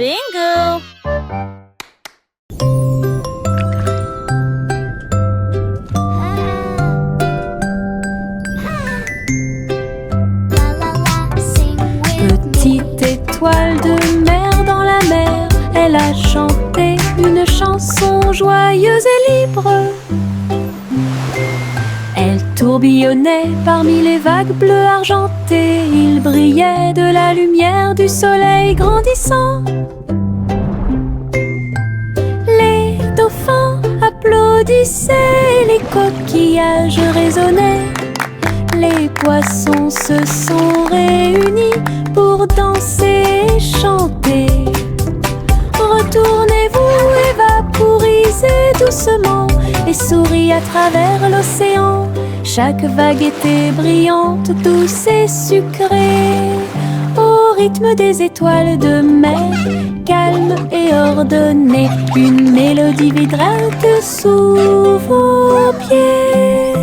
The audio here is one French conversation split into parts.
Bingo! Petite étoile de mer dans la mer, elle a chanté une chanson joyeuse et libre. Elle tourbillonnait parmi les vagues bleues argentées. Il brillait de la lumière du soleil grandissant. Les dauphins applaudissaient, les coquillages résonnaient. Les poissons se sont réunis pour danser et chanter. Retournez-vous et vaporisez doucement et souris à travers l'océan. Chaque vague était brillante, douce et sucrée, au rythme des étoiles de mer, calme et ordonnée. Une mélodie vibrante sous vos pieds.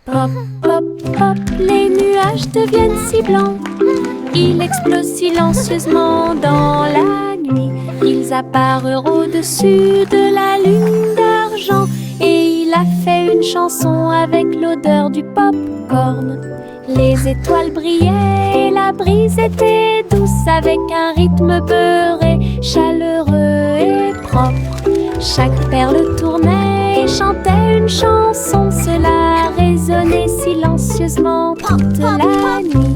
Pop, pop, pop, les nuages deviennent si blancs. Ils explosent silencieusement dans la nuit. Ils apparurent au-dessus de la lune d'argent. Et il a fait une chanson avec l'odeur du pop-corn. Les étoiles brillaient et la brise était douce, avec un rythme beurré, chaleureux et propre. Chaque perle tournait et chantait une chanson. Cela résonnait silencieusement toute la nuit.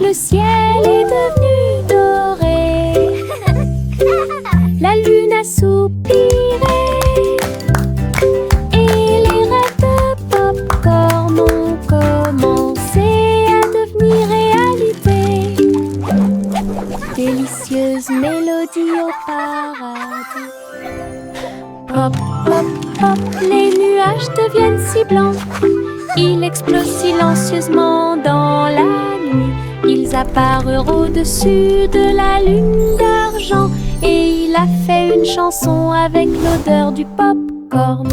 Le ciel est devenu doré. La lune a soupiré. Et les rêves de pop-corn ont commencé à devenir réalité. Délicieuse mélodie au paradis. Pop, pop, pop, les nuages deviennent si blancs. Ils explosent silencieusement dans la nuit. Ils apparurent au-dessus de la lune d'argent. Et il a fait une chanson avec l'odeur du pop-corn.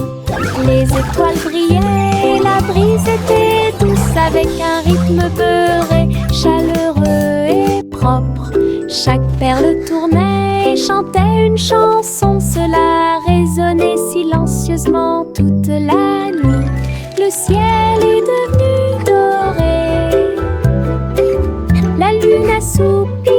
Les étoiles brillaient et la brise était douce, avec un rythme beurré, chaleureux et propre. Chaque perle tournait et chantait une chanson. Cela résonnait silencieusement toute la nuit. Le ciel est devenu doré. La lune a soupiré.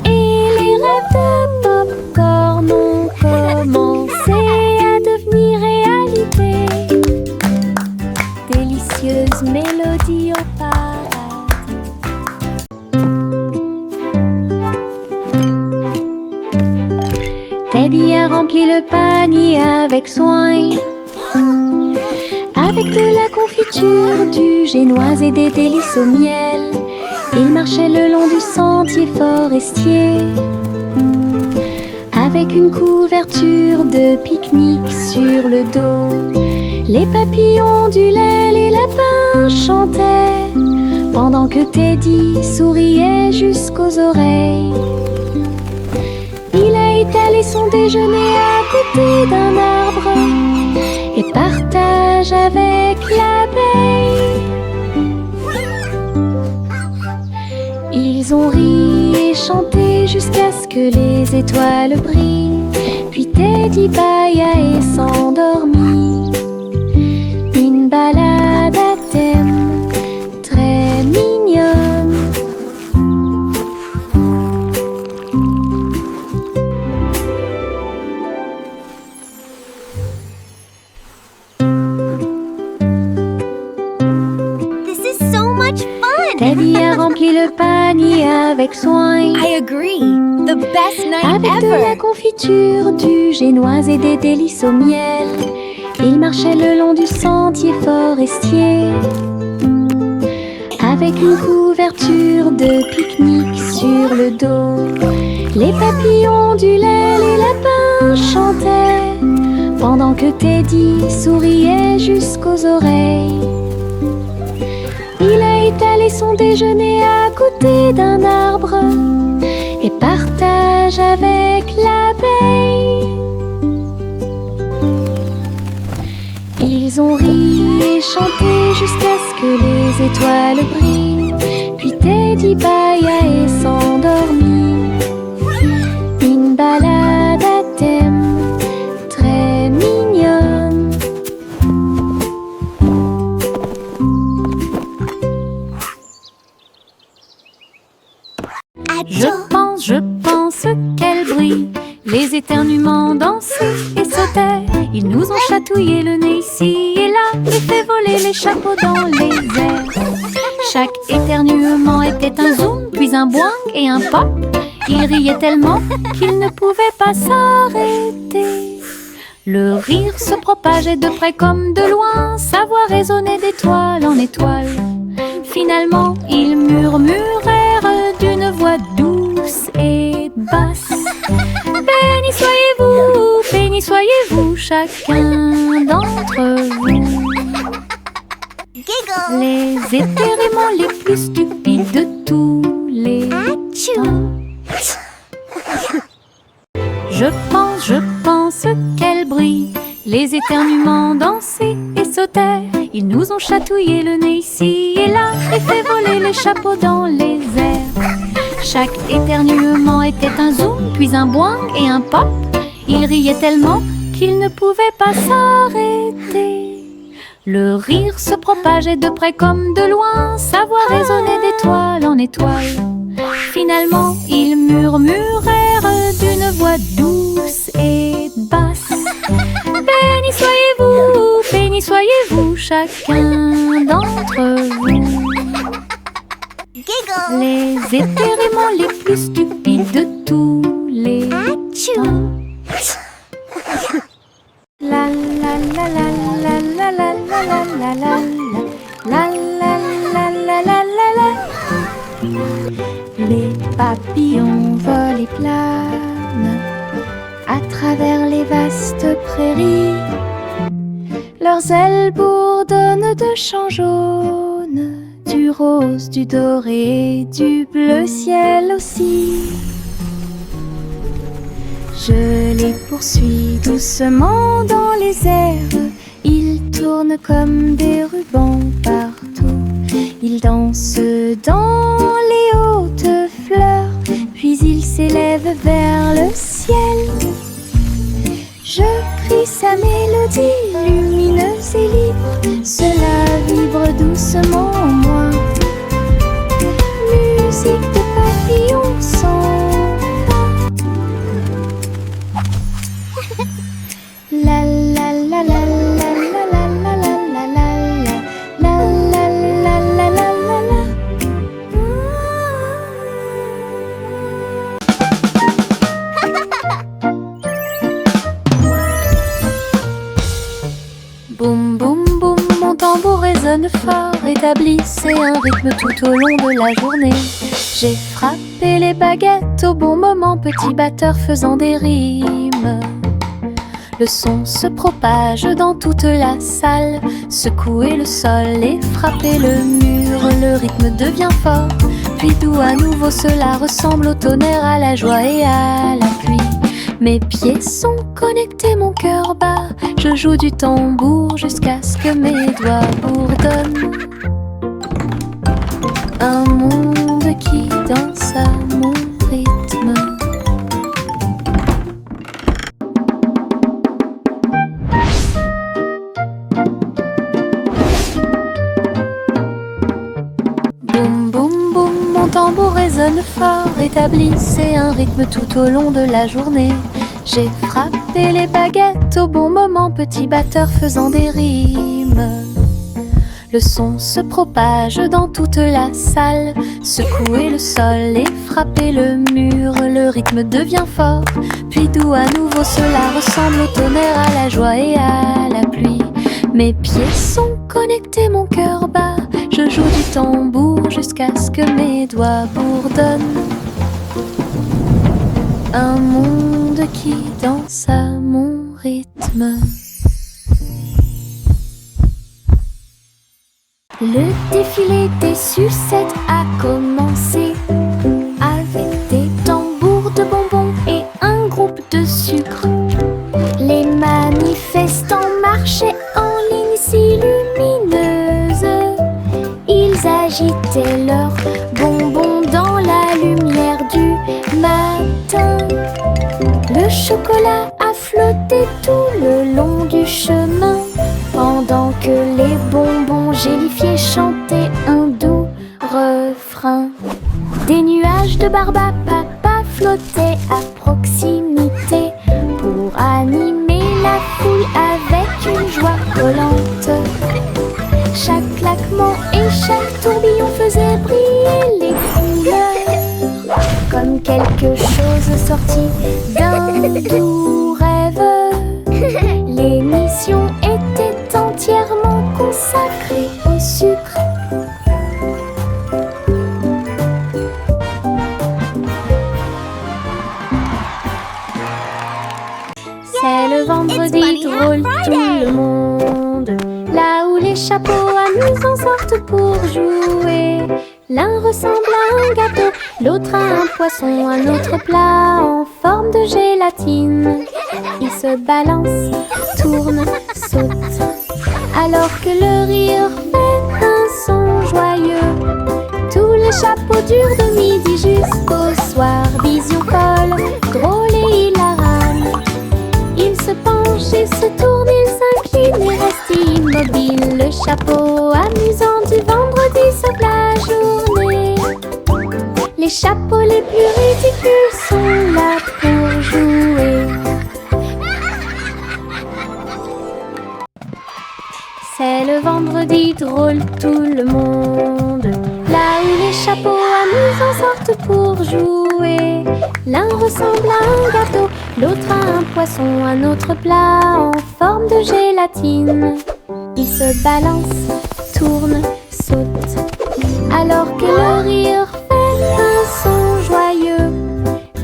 Et les rêves de pop-corn ont commencé à devenir réalité. Délicieuse mélodie au paradis. Teddy a rempli le panier avec soin, avec de la confiture, du génoise et des délices au miel. Il marchait le long du sentier forestier, avec une couverture de pique-nique sur le dos. Les papillons ondulaient, les lapins chantaient, pendant que Teddy souriait jusqu'aux oreilles. Il a étalé son déjeuner à côté d'un arbre et partage avec l'abeille. Ils ont ri et chanté jusqu'à ce que les étoiles brillent. Puis Teddy bâilla et s'endormit. Une balade à thème très mignonne. Teddy a rempli le panier avec soin. I agree. The best night Avec de la ever. confiture, du génoise et des délices au miel. Il marchait le long du sentier forestier, avec une couverture de pique-nique sur le dos. Les papillons ondulaient, les lapins chantaient, pendant que Teddy souriait jusqu'aux oreilles. Il a étalé son déjeuner à côté d'un arbre et partage avec l'abeille. Ils Ils ont ri et chanté jusqu'à ce que les étoiles brillent. Puis Teddy bâilla et s'endormit. Une balade à thème très mignonne. Je pense qu'elle brille. Les éternuements dansaient et sautaient. Ils nous ont chatouillé le nez ici et là et fait voler les chapeaux dans les airs. Chaque éternuement était un zoom, puis un boing et un pop. Ils riaient tellement qu'ils ne pouvaient pas s'arrêter. Le rire se propageait de près comme de loin, sa voix résonnait d'étoile en étoile. Finalement, ils murmurèrent d'une voix douce et basse. Béni soyez-vous, chacun d'entre vous. Les éternuements les plus stupides de tous les temps. Je pense qu'elle brille. Les éternuements dansaient et sautaient. Ils nous ont chatouillé le nez ici et là et fait voler les chapeaux dans les airs. Chaque éternuement était un zoom, puis un boing et un pop. Ils riaient tellement qu'ils ne pouvaient pas s'arrêter. Le rire se propageait de près comme de loin, sa voix résonnait d'étoile en étoile. Finalement, ils murmurèrent d'une voix douce et basse. Béni soyez-vous, chacun d'entre vous. Les éternuements les plus stupides de tous les temps. La la la la la la la la la la la la la la la la. Les papillons volent et planent à travers les vastes prairies. Leurs ailes bourdonnent de chants jaunes, du rose, du doré, du bleu ciel aussi. Je les poursuis doucement dans les airs. Ils tournent comme des rubans partout. Ils dansent dans les hautes fleurs, puis ils s'élèvent vers le ciel. Je crie sa mélodie lumineuse et libre. Cela vibre doucement en moi. Musique de papillons sans fin. La la la la la la la la la la la la la la la la la. Boum boum boum, mon tambour résonne fort, établissez un rythme tout au long de la journée. J'ai frappé les baguettes au bon moment, petit batteur faisant des rimes. Le son se propage dans toute la salle, secouez le sol et frappez le mur. Le rythme devient fort, puis doux à nouveau, cela ressemble au tonnerre, à la joie et à la pluie. Mes pieds sont connectés, mon cœur bat. Je joue du tambour jusqu'à ce que mes doigts bourdonnent. Un monde qui danse à mon rythme. Boum boum boum, mon tambour résonne fort, établissez un rythme tout au long de la journée. J'ai frappé les baguettes au bon moment, petit batteur faisant des rimes. Le son se propage dans toute la salle, secouez le sol et frappez le mur. Le rythme devient fort, puis doux à nouveau, cela ressemble au tonnerre, à la joie et à la pluie. Mes pieds sont connectés, mon cœur bat. Je joue du tambour jusqu'à ce que mes doigts bourdonnent. Un monde qui danse à mon rythme. Le défilé des sucettes a commencé, avec des tambours de bonbons et un groupe de sucre. Les manifestants marchaient en ligne ici agitaient leurs bonbons dans la lumière du matin. Le chocolat a flotté tout le long du chemin, pendant que les bonbons gélifiés chantaient un doux refrain. Des nuages de barbe à papa flottaient à proximité pour animer la foule avec une joie volante. Chaque claquement et chaque tourbillon faisait briller les couleurs, comme quelque chose sorti d'un doux rêve. L'émission était entièrement consacrée au sucre. C'est le vendredi drôle tout le monde, là où les chapeaux amusants sortent pour jouer. L'un ressemble à un gâteau, l'autre à un poisson, un autre plat en forme de gélatine. Ils se balancent, tournent, sautent, alors que le rire fait un son joyeux. Tous les chapeaux durent de midi jusqu'au soir. Vision folle, drôle et hilarante. Ils se penchent et se tournent, ils s'inclinent et restent immobiles. Le chapeau amusant du vendredi sauve la journée. Les chapeaux les plus ridicules sont là pour jouer. C'est le vendredi drôle tout le monde, là où les chapeaux amusants sortent pour jouer. L'un ressemble à un gâteau, l'autre à un poisson, un autre plat en forme de gélatine. Ils se balancent, tournent, sautent, alors que le rire fait un son joyeux.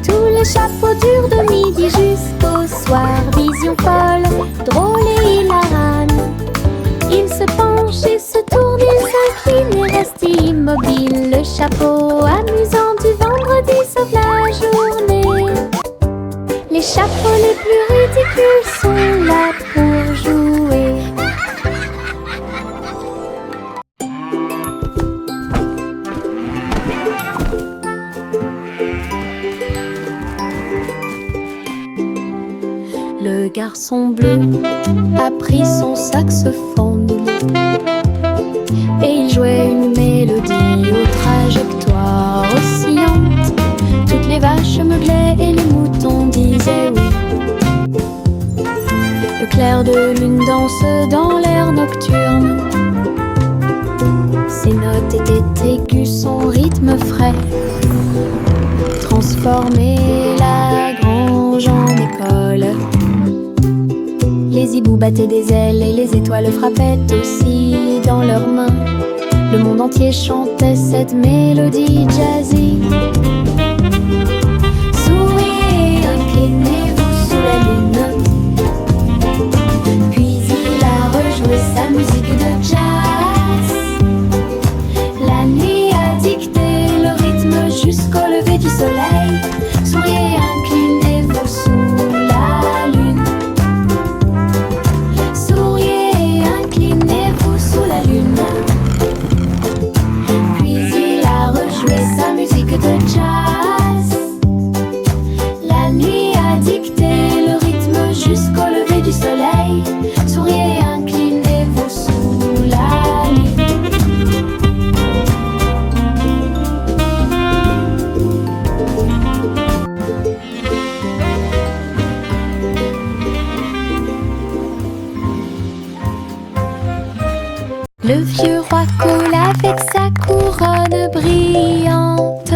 Tous les chapeaux durent de midi jusqu'au soir. Vision folle, drôle et hilarante. Ils se penchent et se tournent, ils s'inclinent et restent immobiles. Le chapeau amusant du vendredi sauve la journée. Les chapeaux les plus ridicules sont là pour jouer. Le garçon bleu a pris son saxophone et il jouait une mélodie aux trajectoires oscillantes. Toutes les vaches meuglaient et les moutons disaient oui. Le clair de lune danse dans l'air nocturne. Ses notes étaient aiguës, son rythme frais transformait la grange en école. Les hiboux battaient des ailes et les étoiles frappaient aussi dans leurs mains. Le monde entier chantait cette mélodie jazzy. Souriez, inclinez-vous sous la lune. Puis il a rejoué sa musique de jazz. La nuit a dicté le rythme jusqu'au lever du soleil. Souriez, inclinez-vous sous la lune. Souriez, inclinez-vous sous la lune. Puis il a rejoué sa musique de jazz. La nuit a dicté le rythme jusqu'au lever du soleil. Souriez, inclinez-vous sous la lune. Le vieux roi coule avec sa couronne brillante.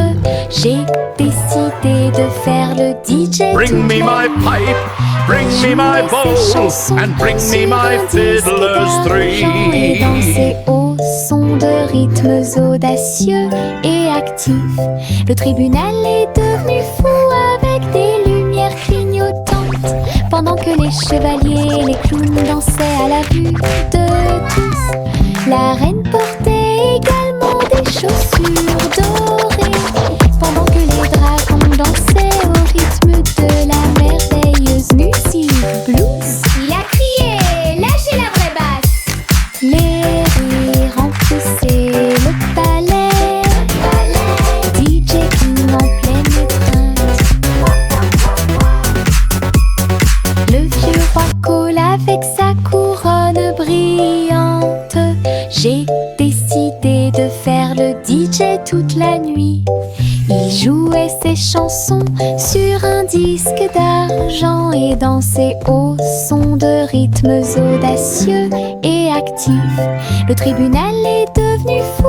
J'ai décidé de faire le DJ. Bring me my pipe, bring me my bowl, and bring me my fiddler's three. Et danser au son de rythmes audacieux et actifs. Le tribunal est devenu fou avec des lumières clignotantes, pendant que les chevaliers et les clowns dansaient à la vue de tous. La reine portait également des chaussures dorées, pendant que les dragons dansaient au rythme de la merveilleuse musique blues. Il a crié, lâchez la vraie basse. Les rires emplissaient le palais. J'ai décidé de faire le DJ toute la nuit. Il jouait ses chansons sur un disque d'argent et dansait au son de rythmes audacieux et actifs. Le tribunal est devenu fou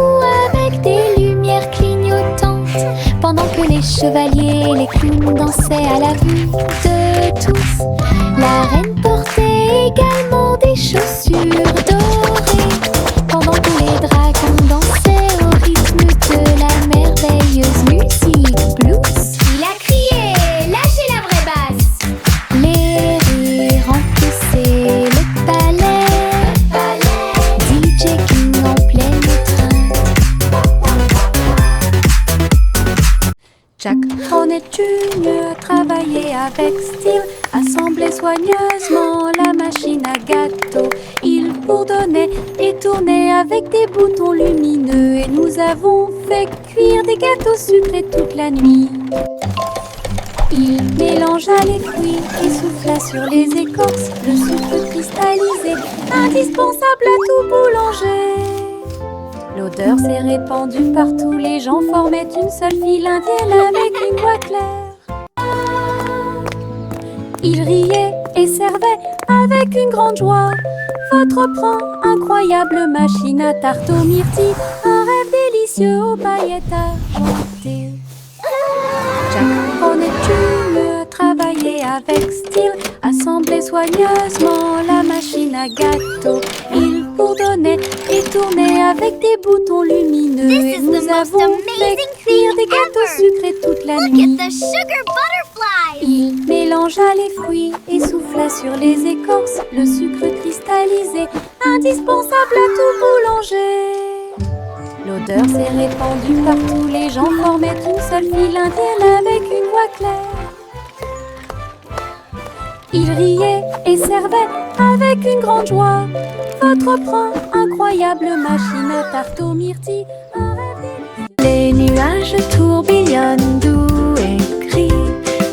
avec des lumières clignotantes, pendant que les chevaliers et les clowns dansaient à la vue de tous. La reine portait également des chaussures dorées, pendant que les dragons dansaient au rythme de la merveilleuse musique blues. Il a crié, lâchez la vraie basse. Les rires remplissaient le palais, DJ King en pleine étreinte. Jack Hornet Jr. travaillait avec style, assemblait soigneusement la machine à gâteaux. Il bourdonnait et tournait avec des boutons lumineux, et nous avons fait cuire des gâteaux sucrés toute la nuit. Il mélangea les fruits et souffla sur les écorces, le sucre cristallisé, indispensable à tout boulanger. L'odeur s'est répandue partout, les gens formaient une seule file indienne avec une voix claire. Il riait et servait avec une grande joie. Votre pran, incroyable machine à tarte aux myrtilles, un rêve délicieux aux paillettes argentées. Jack Hornet Jr. travaillait avec style, assemblait soigneusement la machine à gâteaux. Il bourdonnait et tournait avec des boutons lumineux, This et is nous the most avons fait amazing cuire thing des gâteaux ever. sucrés toute la Look nuit. at the sugar butterflies. Il mélangea les fruits et souffla sur les écorces, le sucre cristallisé, indispensable à tout boulanger. L'odeur s'est répandue partout, les gens formaient une seule file indienne avec une voix claire. Il riait et servait avec une grande joie. Votre pran, incroyable machine à tarte aux myrtilles, un rêve délicieux. Les nuages tourbillonnent doux et gris,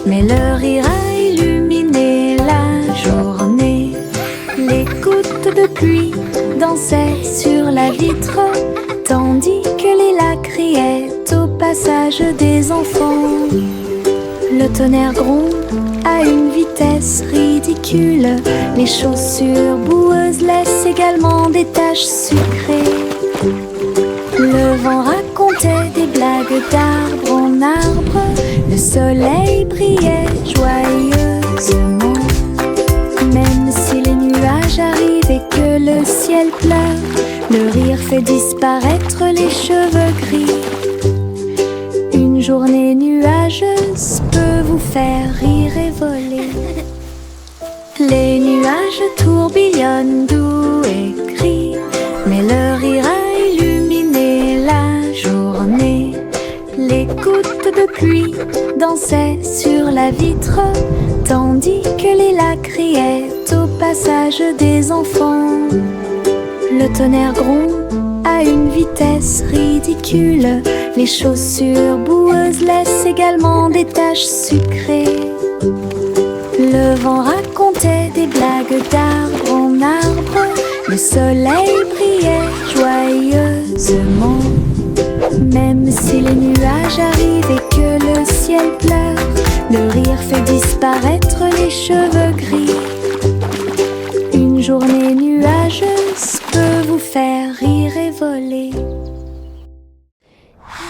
mais leur rire a illuminé la journée. Les gouttes de pluie dansaient sur la vitre, tandis que les lacs criaient au passage des enfants. Le tonnerre gronde à une vitesse ridicule, les chaussures boueuses laissent également des taches sucrées. Le vent racontait des blagues d'arbre en arbre, le soleil brillait joyeusement. Même si les nuages arrivent et que le ciel pleure, le rire fait disparaître les cheveux gris. Une journée nuageuse peut vous faire rire et voler. Les nuages tourbillonnent doux et gris, mais leur rire a illuminé la journée. Les gouttes de pluie dansaient sur la vitre, tandis que les lacs criaient au passage des enfants. Le tonnerre gronde à une vitesse ridicule, les chaussures boueuses laissent également des taches sucrées. Le vent racontait des blagues d'arbre en arbre, le soleil brillait joyeusement. Même si les nuages arrivent et que le ciel pleure, le rire fait disparaître les cheveux gris. Une journée nuageuse peut vous faire rire et voler.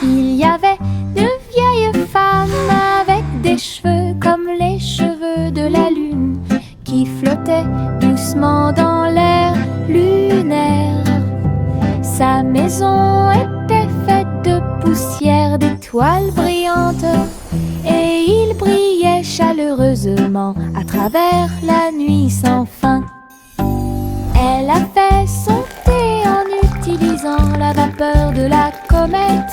Il y avait une vieille femme avec des cheveux comme les cheveux de la lune, qui flottait doucement dans l'air lunaire. Sa maison était faite de poussière, d'étoiles brillantes, et il brillait chaleureusement à travers la nuit sans fin. Elle a fait son thé en utilisant la vapeur de la comète.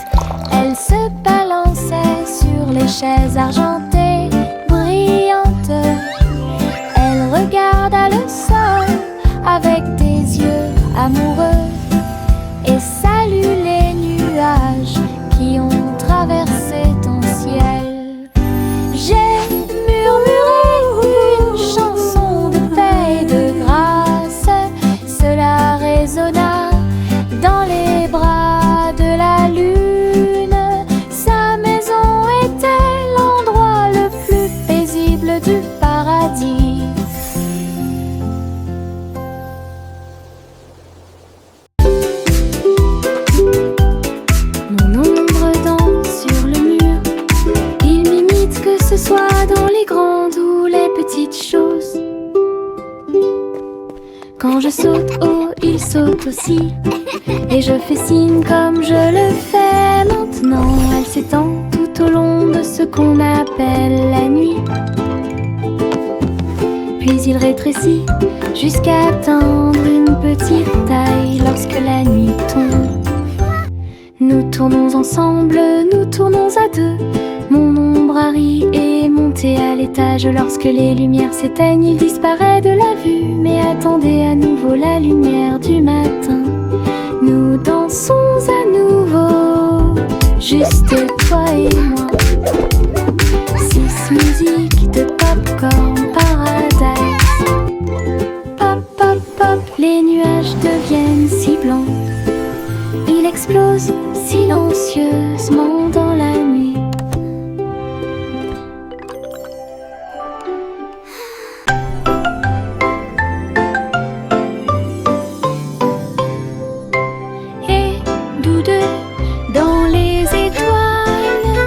Elle se balançait sur les chaises argentées brillantes. Elle regarda le sol avec des yeux amoureux et salue les nuages qui ont traversé ton ciel. J'ai murmuré une chanson de paix et de grâce. Cela résonna dans les bras de la lune. Sa maison était l'endroit le plus paisible du paradis. Mon ombre danse sur le mur. Il m'imite que ce soit dans les grandes ou les petites choses. Quand je saute haut, il saute aussi. Et je fais signe comme je le fais maintenant. Elle s'étend tout au long de ce qu'on appelle la nuit. Puis il rétrécit jusqu'à atteindre une petite taille lorsque la nuit tombe. Nous tournons ensemble, nous tournons à deux. Mon ombre Harry est monté à l'étage. Lorsque les lumières s'éteignent, il disparaît de la vue. Mais attendez à nouveau la lumière du matin. Nous dansons à nouveau, juste toi et moi. Six musiques de Popcorn Paradise. Pop, pop, pop, les nuages deviennent si blancs. Il explose silencieusement dans la nuit. Et nous deux, dans les étoiles,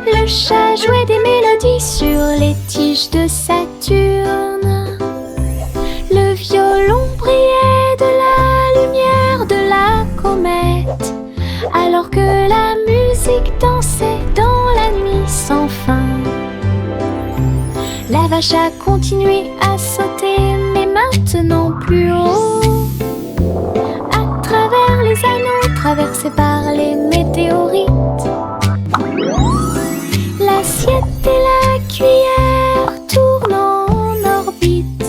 le chat jouait des mélodies sur les tiges de Saturne. Le violon brillait de la lumière de la comète, alors que la musique dansait dans la nuit sans fin. La vache a continué à sauter, mais maintenant plus haut. À travers les anneaux traversés par les météorites, l'assiette et la cuillère tournent en orbite,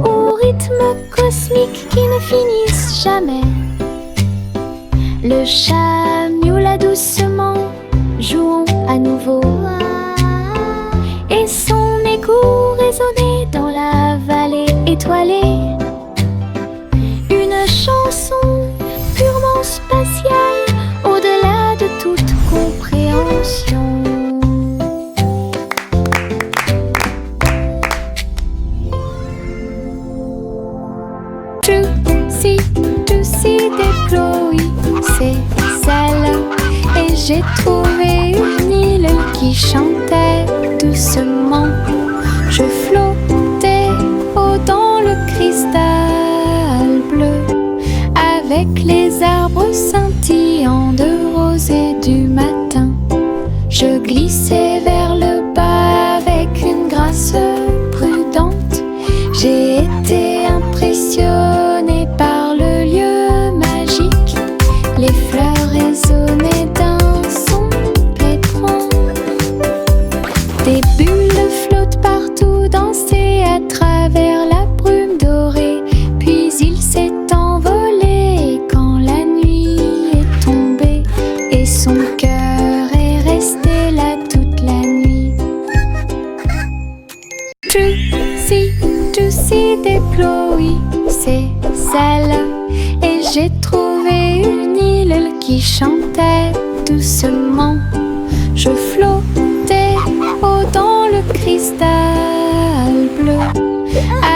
au rythme cosmique qui ne finissent jamais. Le chat miaula doucement, jouons à nouveau. Et son écho résonnait dans la vallée étoilée. Une chanson purement spatiale, au-delà de toute compréhension. Juicy des Chloé, c'est celle. Et j'ai trouvé une île qui chantait doucement. Je flottais haut dans le cristal bleu, avec les arbres scintillants de rosée du matin. Je glissais vers le bas avec une grâce prudente. J'ai été impressionnée par le lieu magique. Les fleurs résonnaient d'un son pétrant. Des bulles flottent partout, dansaient à travers la brume dorée. Puis il s'est envolé quand la nuit est tombée. Et son cœur est resté là toute la nuit. Juicy des Chloé, c'est celle. Et j'ai trouvé une île qui chantait doucement. Je flottais haut dans le cristal bleu,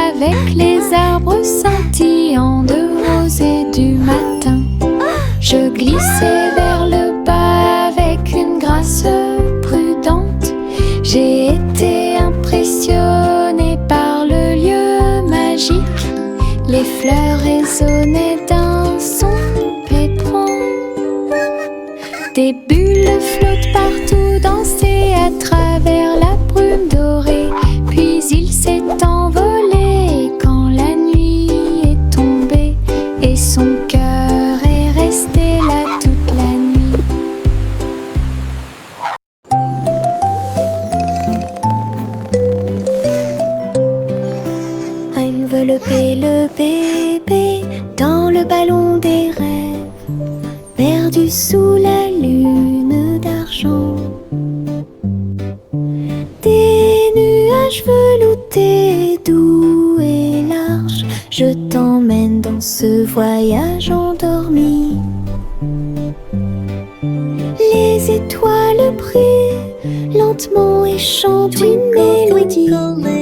avec les arbres scintillants de rosée du matin. Je glissais vers le bas avec une grâce prudente. J'ai été impressionnée par le lieu magique. Les fleurs résonnaient d'un son pétrant. Des bulles flottent partout, dansaient à travers la brume dorée. Puis il s'est envolé quand la nuit est tombée. Et son cœur est resté là toute la nuit. Envelopper le bébé dans le ballon des rêves, perdu sous la lune d'argent. Des nuages veloutés doux et larges, je t'emmène dans dans ce voyage endormi. Les étoiles brillent lentement et chantent une mélodie,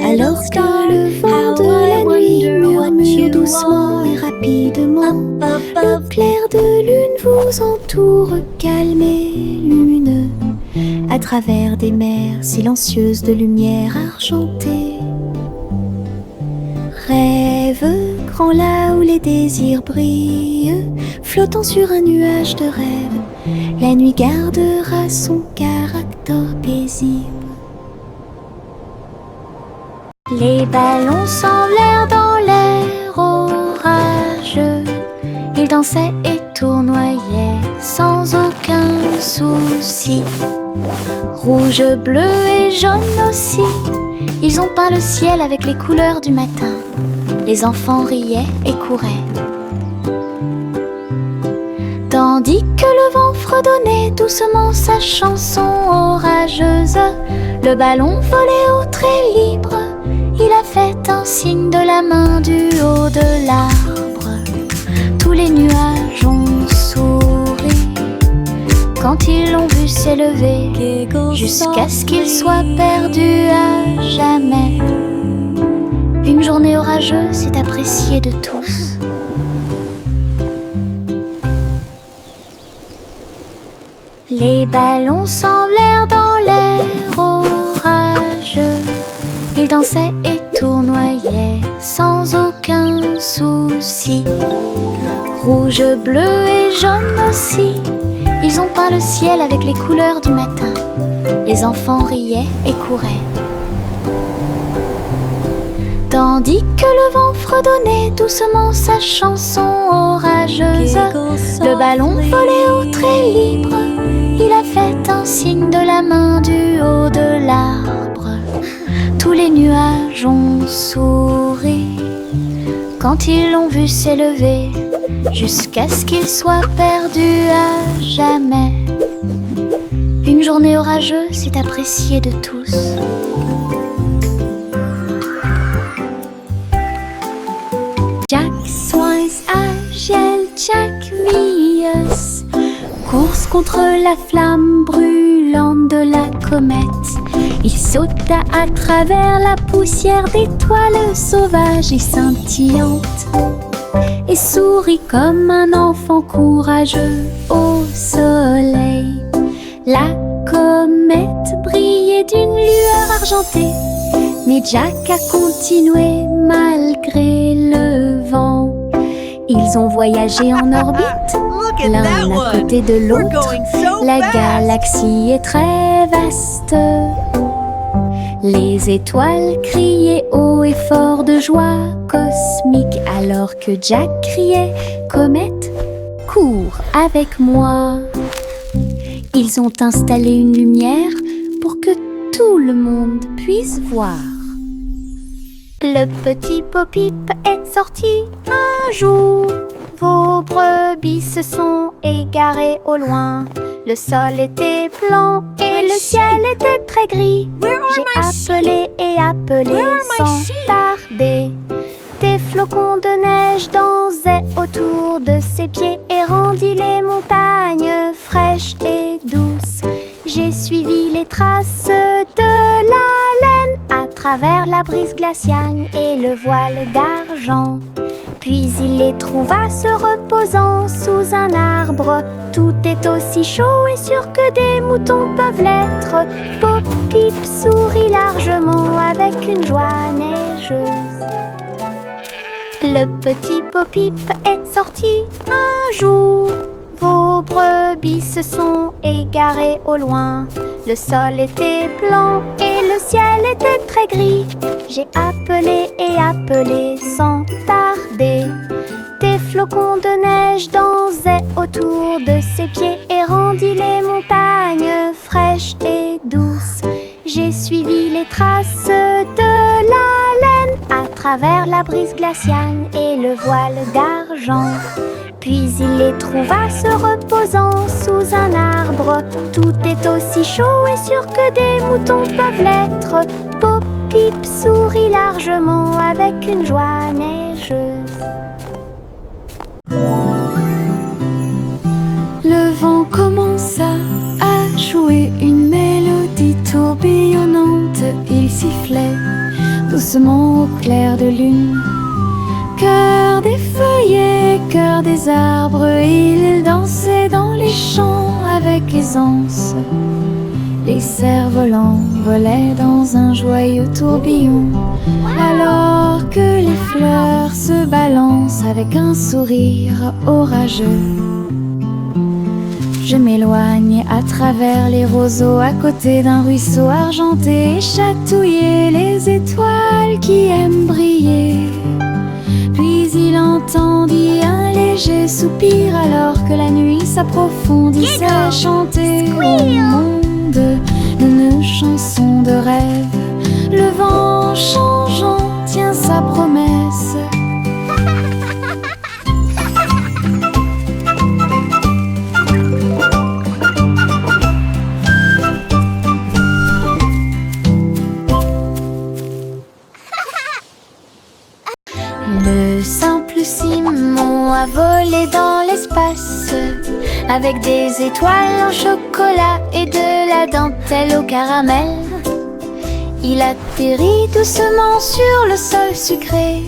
alors que le vent de la nuit murmure doucement et rapidement. Le clair de lune vous entoure, calme et lumineux, à travers des mers silencieuses de lumière argentée. Rêve grand là où les désirs brillent, flottant sur un nuage de rêve, la nuit gardera son caractère paisible. Les ballons semblèrent dans l'air orageux, ils dansaient et tournoyaient sans aucun souci. Rouge, bleu et jaune aussi, ils ont peint le ciel avec les couleurs du matin. Les enfants riaient et couraient, tandis que le vent fredonnait doucement sa chanson orageuse. Le ballon volait au très libre, il a fait un signe de la main du haut de l'arbre. Tous les nuages ont souri quand ils l'ont vu s'élever, jusqu'à ce qu'il soit perdu à jamais. Une journée orageuse est appréciée de tous. Les ballons semblèrent dans l'air orageux, ils dansaient et tournoyaient sans aucun souci. Rouge, bleu et jaune aussi, ils ont peint le ciel avec les couleurs du matin. Les enfants riaient et couraient, tandis que le vent fredonnait doucement sa chanson orageuse. Le ballon volait au très libre, il a fait un signe de la main du haut de l'arbre. Tous les nuages ont souri quand ils l'ont vu s'élever, jusqu'à ce qu'il soit perdu à jamais. Une journée orageuse est appréciée de tous. Jack Swines agile, Jack Rius, course contre la flamme brûlante de la comète. Il sauta à travers la poussière d'étoiles sauvages et scintillantes, et sourit comme un enfant courageux au soleil. La comète brillait d'une lueur argentée, mais Jack a continué malgré le vent. Ils ont voyagé en orbite, l'un à côté de l'autre. La galaxie est très vaste. Les étoiles criaient haut et fort de joie cosmique, alors que Jack criait « Comète, cours avec moi !» Ils ont installé une lumière pour que tout le monde puisse voir. Le petit Bo-Peep est sorti un jour. Vos brebis se sont égarées au loin. Le sol était blanc et le ciel était très gris. J'ai appelé et appelé sans tarder. Des flocons de neige dansaient autour de ses pieds et rendit les montagnes fraîches et douces. J'ai suivi les traces de la laine à travers la brise glaciale et le voile d'argent. Puis il les trouva se reposant sous un arbre. Tout est aussi chaud et sûr que des moutons peuvent l'être. Bo-Peep sourit largement avec une joie neigeuse. Le petit Bo-Peep est sorti un jour. Vos brebis se sont égarées au loin. Le sol était blanc et le ciel était très gris. J'ai appelé et appelé sans tarder. Des flocons de neige dansaient autour de ses pieds et rendit les montagnes fraîches et douces. J'ai suivi les traces de la laine à travers la brise glaciale et le voile d'argent. Puis il les trouva se reposant sous un arbre. Tout est aussi chaud et sûr que des moutons peuvent l'être. Bo-Peep sourit largement avec une joie neigeuse. reflets doucement au clair de lune. Cœur des feuillets, cœur des arbres, il dansait dans les champs avec aisance. Les cerfs-volants volaient dans un joyeux tourbillon, alors que les fleurs se balancent avec un sourire orageux. Je m'éloigne à travers les roseaux, à côté d'un ruisseau argenté, et chatouiller les étoiles qui aiment briller. Puis il entendit un léger soupir, alors que la nuit s'approfondissait, chanter au monde une chanson de rêve. Le vent changeant tient sa promesse. Le simple Simon a volé dans l'espace, avec des étoiles en chocolat et de la dentelle au caramel. Il atterrit doucement sur le sol sucré.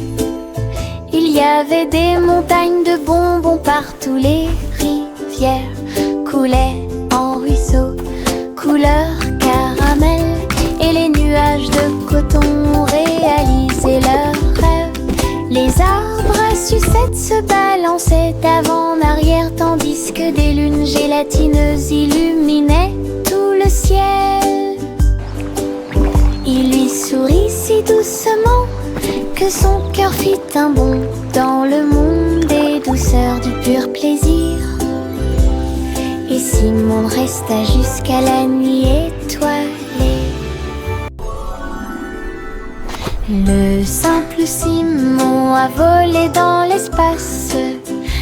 Il y avait des montagnes de bonbons partout. Les rivières coulaient en ruisseaux, couleur caramel. Et les nuages de coton réalisaient leurs rêves. Les arbres à sucettes se balançaient d'avant en arrière, tandis que des lunes gélatineuses illuminaient tout le ciel. Il lui sourit si doucement que son cœur fit un bond dans le monde des douceurs du pur plaisir. Et Simon resta jusqu'à la nuit étoilée. Le simple Simon a volé dans l'espace,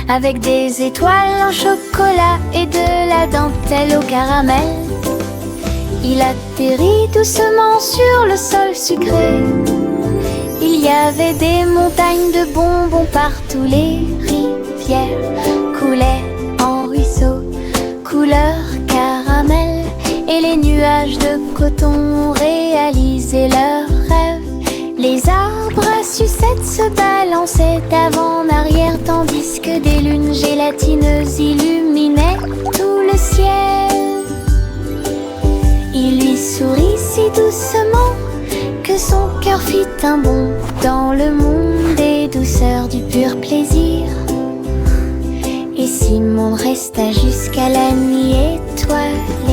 avec des étoiles en chocolat et de la dentelle au caramel. Il atterrit doucement sur le sol sucré. Il y avait des montagnes de bonbons partout. Les rivières coulaient en ruisseaux, couleur caramel. Et les nuages de coton réalisaient leurs rêves. Les arbres à sucettes se balançaient d'avant en arrière, tandis que des lunes gélatineuses illuminaient tout le ciel. Il lui sourit si doucement que son cœur fit un bond dans le monde des douceurs du pur plaisir. Et Simon resta jusqu'à la nuit étoilée.